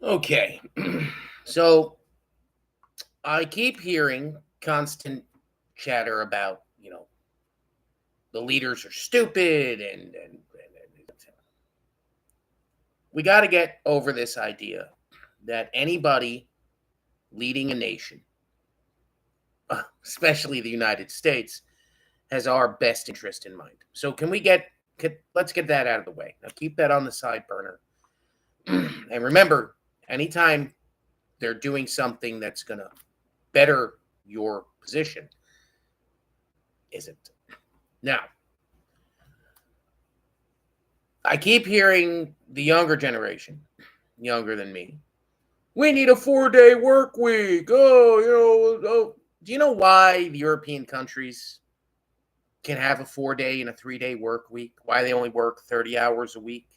Okay. So I keep hearing constant chatter about, the leaders are stupid and we got to get over this idea that anybody leading a nation, especially the United States, has our best interest in mind. So let's get that out of the way. Now keep that on the side burner. And remember, anytime they're doing something that's going to better your position, isn't. Now, I keep hearing the younger generation, younger than me, we need a 4-day work week. Do you know why the European countries can have a 4-day and a 3-day work week? Why they only work 30 hours a week?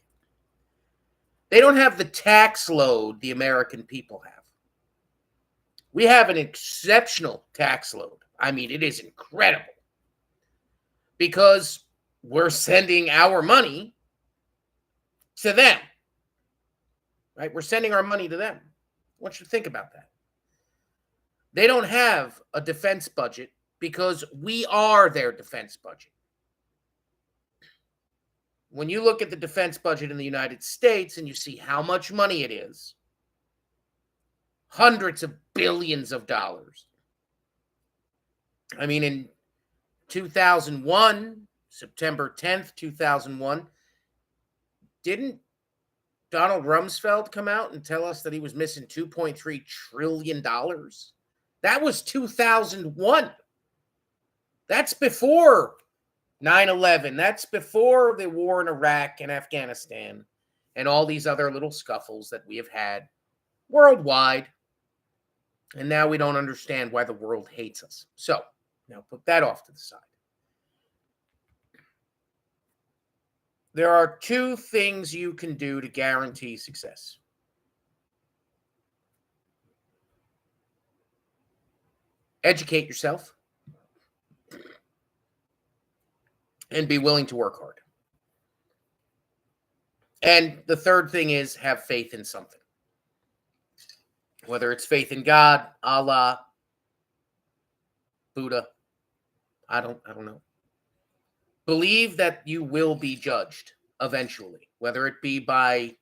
They don't have the tax load the American people have. We have an exceptional tax load. I mean, it is incredible because we're sending our money to them, right? We're sending our money to them. I want you to think about that. They don't have a defense budget because we are their defense budget. When you look at the defense budget in the United States and you see how much money it is, hundreds of billions of dollars. I mean, in 2001, September 10th, 2001, didn't Donald Rumsfeld come out and tell us that he was missing $2.3 trillion? That was 2001. That's before 9/11. That's before the war in Iraq and Afghanistan and all these other little scuffles that we have had worldwide. And now we don't understand why the world hates us. So now put that off to the side. There are two things you can do to guarantee success. Educate yourself and be willing to work hard. And the third thing is have faith in something. Whether it's faith in God, Allah, Buddha, I don't know. Believe that you will be judged eventually, whether it be by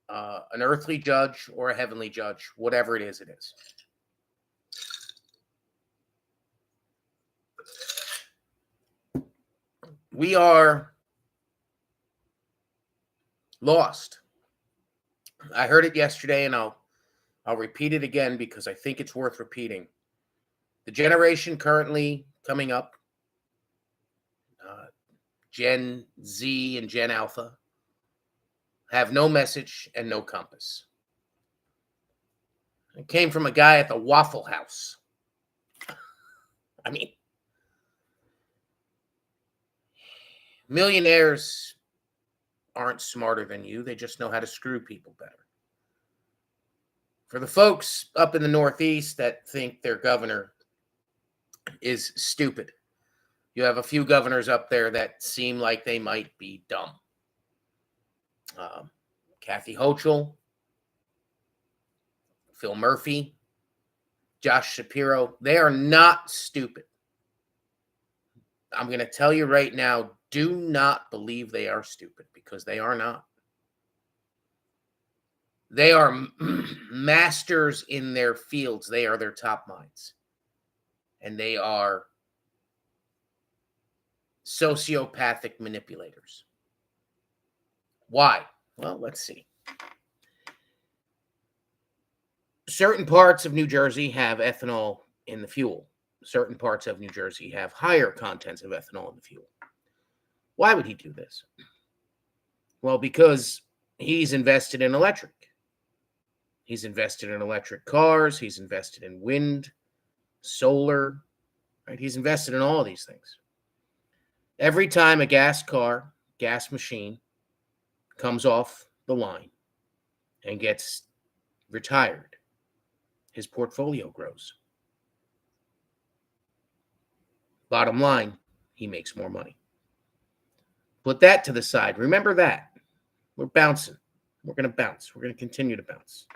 an earthly judge or a heavenly judge, whatever it is, it is. We are lost. I heard it yesterday, and I'll repeat it again because I think it's worth repeating. The generation currently coming up, Gen Z and Gen Alpha, have no message and no compass. It came from a guy at the Waffle House. I mean, millionaires aren't smarter than you. They just know how to screw people better. For the folks up in the Northeast that think their governor is stupid, you have a few governors up there that seem like they might be dumb. Kathy Hochul, Phil Murphy, Josh Shapiro, they are not stupid. I'm going to tell you right now, do not believe they are stupid because they are not. They are masters in their fields. They are their top minds. And they are sociopathic manipulators. Why? Well, let's see. Certain parts of New Jersey have ethanol in the fuel. Certain parts of New Jersey have higher contents of ethanol in the fuel. Why would he do this? Well, because he's invested in electric. He's invested in electric cars. He's invested in wind, solar, right? He's invested in all of these things. Every time a gas machine comes off the line and gets retired, his portfolio grows. Bottom line, he makes more money. Put that to the side. Remember that. We're bouncing. We're going to bounce. We're going to continue to bounce.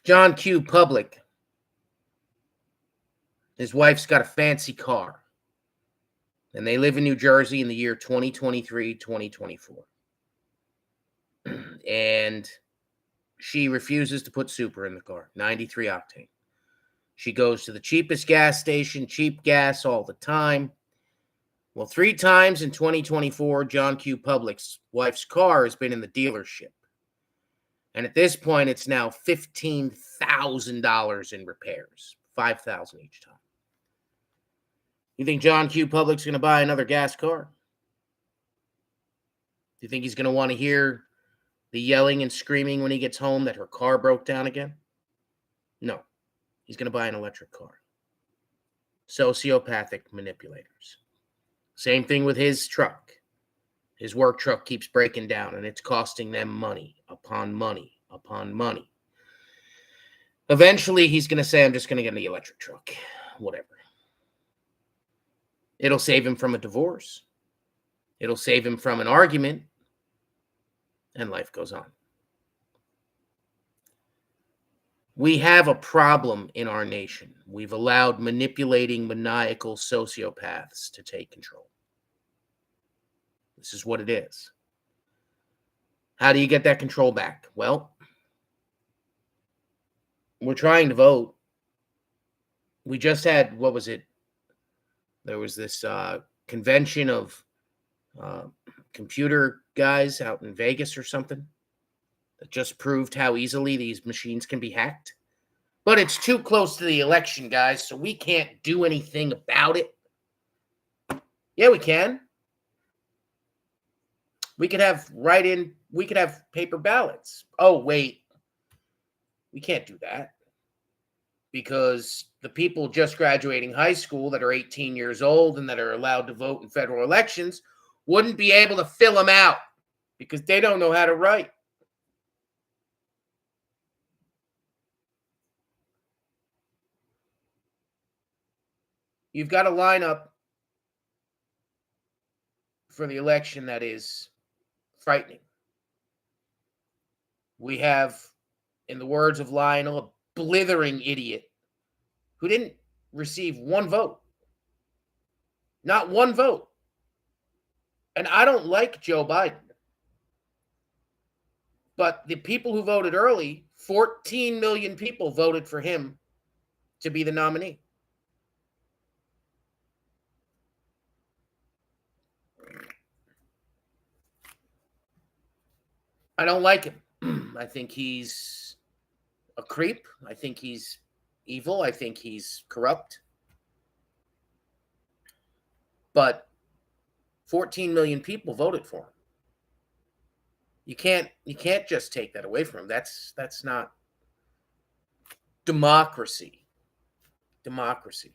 John Q. Public. His wife's got a fancy car. And they live in New Jersey in the year 2023, 2024. And she refuses to put super in the car, 93 octane. She goes to the cheapest gas station, cheap gas all the time. Well, 3 times in 2024, John Q. Public's wife's car has been in the dealership. And at this point, it's now $15,000 in repairs, $5,000 each time. You think John Q. Public's going to buy another gas car? Do you think he's going to want to hear the yelling and screaming when he gets home that her car broke down again? No. He's going to buy an electric car. Sociopathic manipulators. Same thing with his truck. His work truck keeps breaking down, and it's costing them money upon money upon money. Eventually, he's going to say, I'm just going to get the electric truck. Whatever. It'll save him from a divorce. It'll save him from an argument. And life goes on. We have a problem in our nation. We've allowed manipulating, maniacal sociopaths to take control. This is what it is. How do you get that control back? Well, we're trying to vote. We just had, what was it? There was this convention of computer guys out in Vegas or something that just proved how easily these machines can be hacked. But it's too close to the election, guys, so we can't do anything about it. Yeah, we can. We could have paper ballots. Oh, wait. We can't do that. Because the people just graduating high school that are 18 years old and that are allowed to vote in federal elections wouldn't be able to fill them out because they don't know how to write. You've got a lineup for the election that is frightening. We have, in the words of Lionel, a blithering idiot who didn't receive one vote. Not one vote. And I don't like Joe Biden. But the people who voted early, 14 million people voted for him to be the nominee. I don't like him. I think he's a creep. I think he's evil. I think he's corrupt. But 14 million people voted for him. You can't just take that away from him. That's not democracy. Democracy.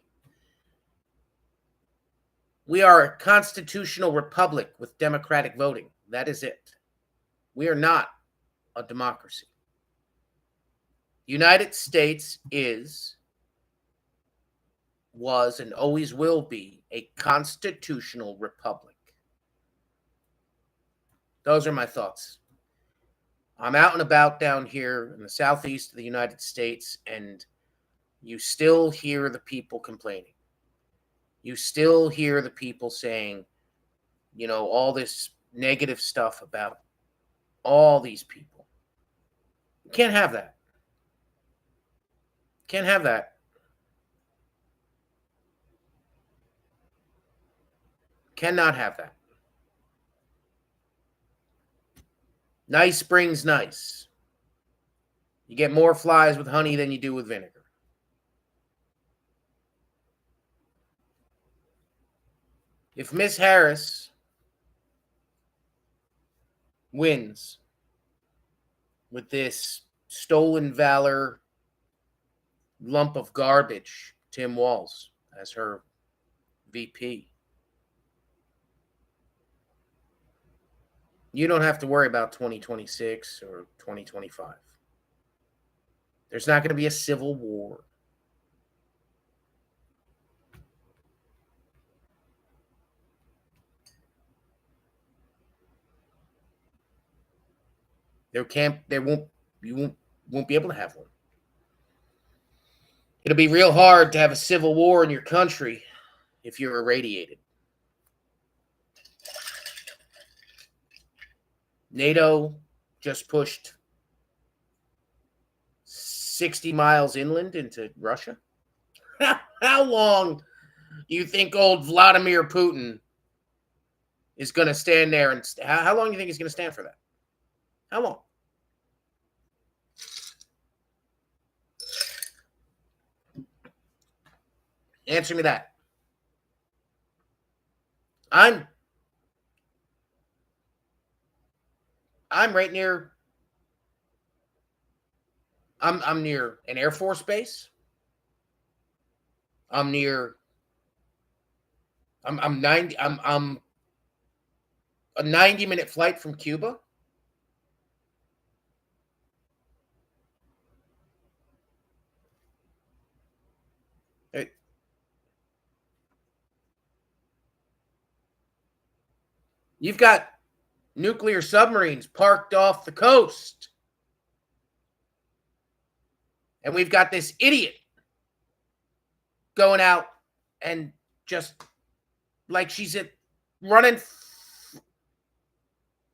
We are a constitutional republic with democratic voting. That is it. We are not a democracy. United States was, and always will be a constitutional republic. Those are my thoughts. I'm out and about down here in the southeast of the United States, and you still hear the people complaining. You still hear the people saying, all this negative stuff about all these people. You can't have that. Can't have that. Cannot have that. Nice brings nice. You get more flies with honey than you do with vinegar. If Miss Harris wins with this stolen valor lump of garbage, Tim Walz, as her VP, you don't have to worry about 2026 or 2025. There's not going to be a civil war. You won't be able to have one. It'll be real hard to have a civil war in your country if you're irradiated. NATO just pushed 60 miles inland into Russia. How long do you think old Vladimir Putin is going to stand there? And how long do you think he's going to stand for that? How long? Answer me that. I'm right near. I'm near an Air Force base. I'm near. I'm a 90-minute flight from Cuba. You've got nuclear submarines parked off the coast. And we've got this idiot going out and just like she's running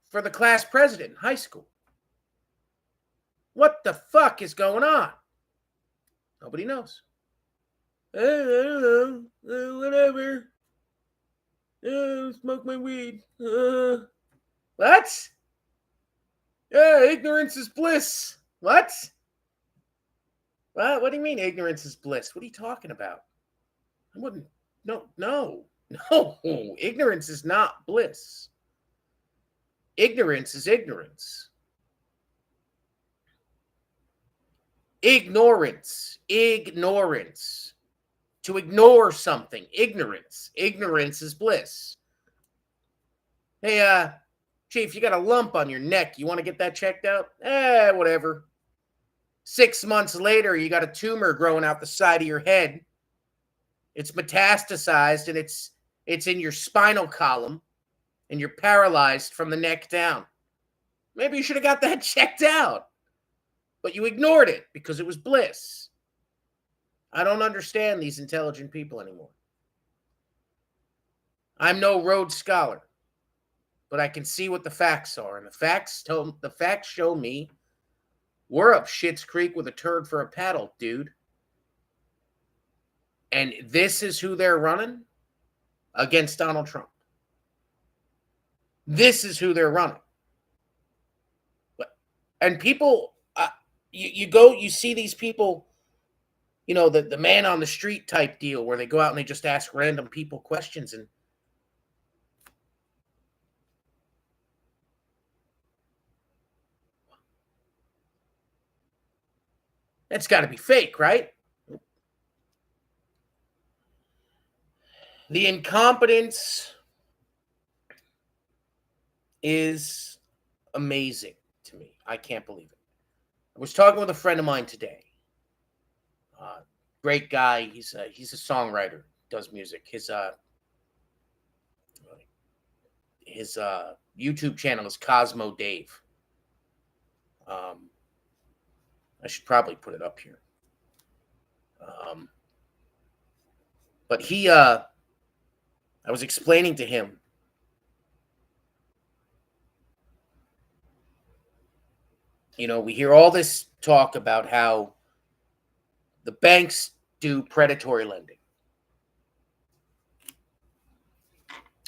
for the class president in high school. What the fuck is going on? Nobody knows. I don't know. Whatever. Smoke my weed. What? Yeah, ignorance is bliss. What? What do you mean ignorance is bliss? What are you talking about? I wouldn't. No. Ignorance is not bliss. Ignorance is ignorance. Ignorance. To ignore something. Ignorance. Ignorance is bliss. Hey, Chief, you got a lump on your neck. You want to get that checked out? Whatever. 6 months later, you got a tumor growing out the side of your head. It's metastasized, and it's in your spinal column, and you're paralyzed from the neck down. Maybe you should have got that checked out. But you ignored it because it was bliss. I don't understand these intelligent people anymore. I'm no Rhodes Scholar, but I can see what the facts are. And the facts show me we're up Schitt's Creek with a turd for a paddle, dude. And this is who they're running against Donald Trump. This is who they're running. And people, you see these people, the man on the street type deal where they go out and they just ask random people questions. And that's got to be fake, right? The incompetence is amazing to me. I can't believe it. I was talking with a friend of mine today. Great guy. He's a songwriter, does music. His YouTube channel is Cosmo Dave. I should probably put it up here. But I was explaining to him, we hear all this talk about how the banks do predatory lending.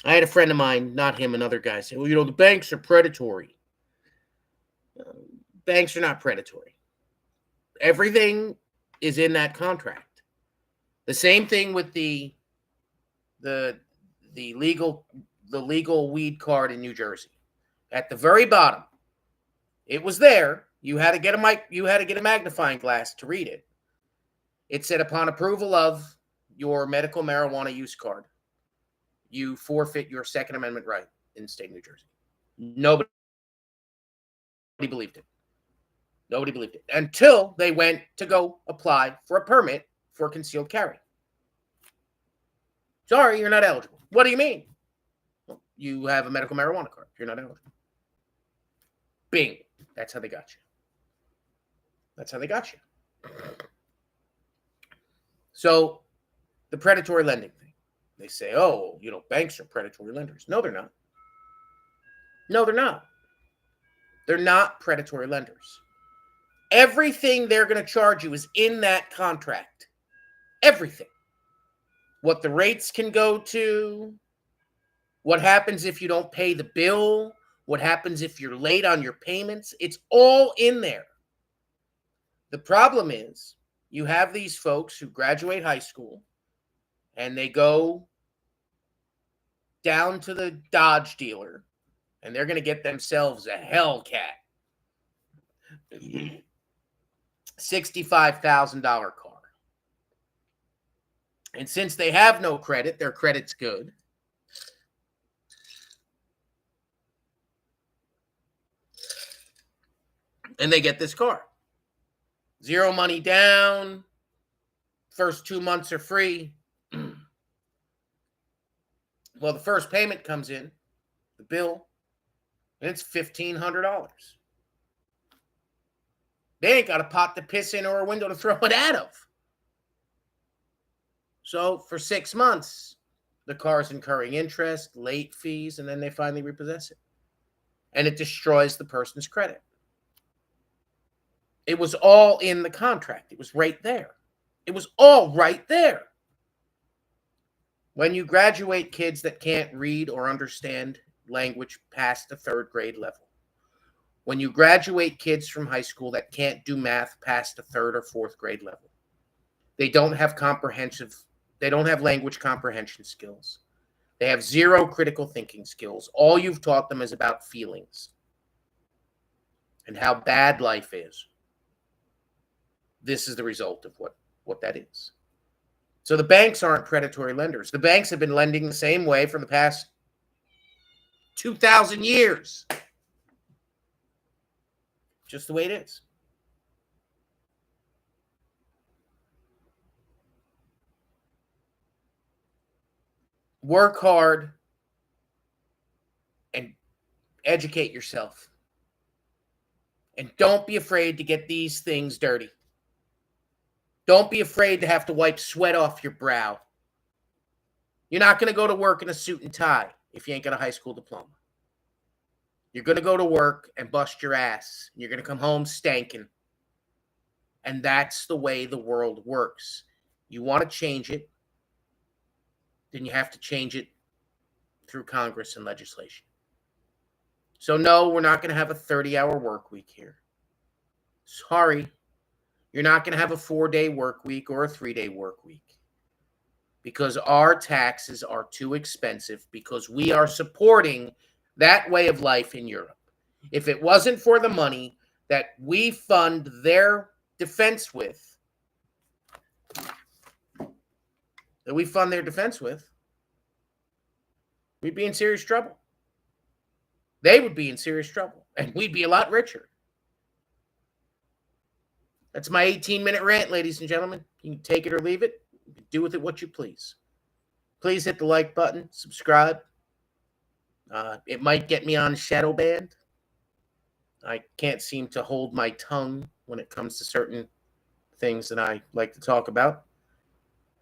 I had a friend of mine, not him, another guy, say, well, the banks are predatory. Banks are not predatory. Everything is in that contract. The same thing with the legal weed card in New Jersey. At the very bottom, it was there. You had to get a magnifying glass to read it. It said, upon approval of your medical marijuana use card, you forfeit your Second Amendment right in the state of New Jersey. Nobody believed it. Nobody believed it until they went to go apply for a permit for concealed carry. Sorry, you're not eligible. What do you mean? Well, you have a medical marijuana card. You're not eligible. Bing. That's how they got you. That's how they got you. So the predatory lending thing. They say, oh, banks are predatory lenders. No, they're not. No, they're not. They're not predatory lenders. Everything they're going to charge you is in that contract. Everything. What the rates can go to, what happens if you don't pay the bill, what happens if you're late on your payments. It's all in there. The problem is you have these folks who graduate high school and they go down to the Dodge dealer and they're going to get themselves a Hellcat. $65,000 car. And since they have no credit, their credit's good. And they get this car. Zero money down. First 2 months are free. Well, the first payment comes in, the bill, and it's $1,500. They ain't got a pot to piss in or a window to throw it out of. So for 6 months, the car's incurring interest, late fees, and then they finally repossess it. And it destroys the person's credit. It was all in the contract. It was right there. It was all right there. When you graduate kids that can't read or understand language past the 3rd grade level, when you graduate kids from high school that can't do math past the 3rd or 4th grade level, they don't have language comprehension skills. They have zero critical thinking skills. All you've taught them is about feelings and how bad life is. This is the result of what that is. So the banks aren't predatory lenders. The banks have been lending the same way for the past 2,000 years. Just the way it is. Work hard and educate yourself. And don't be afraid to get these things dirty. Don't be afraid to have to wipe sweat off your brow. You're not going to go to work in a suit and tie if you ain't got a high school diploma. You're going to go to work and bust your ass. You're going to come home stanking. And that's the way the world works. You want to change it, then you have to change it through Congress and legislation. So no, we're not going to have a 30-hour work week here. Sorry. You're not going to have a 4-day work week or a 3-day work week because our taxes are too expensive because we are supporting that way of life in Europe. If it wasn't for the money that we fund their defense with, we'd be in serious trouble. They would be in serious trouble, and we'd be a lot richer. That's my 18-minute rant, ladies and gentlemen. You can take it or leave it. You can do with it what you please. Please hit the like button, subscribe. It might get me on shadow banned. I can't seem to hold my tongue when it comes to certain things that I like to talk about.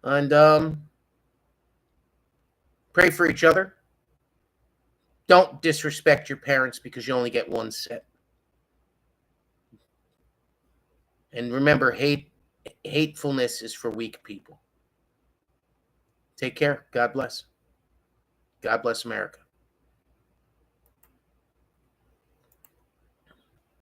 And pray for each other. Don't disrespect your parents because you only get one set. And remember, hatefulness is for weak people. Take care. God bless. God bless America.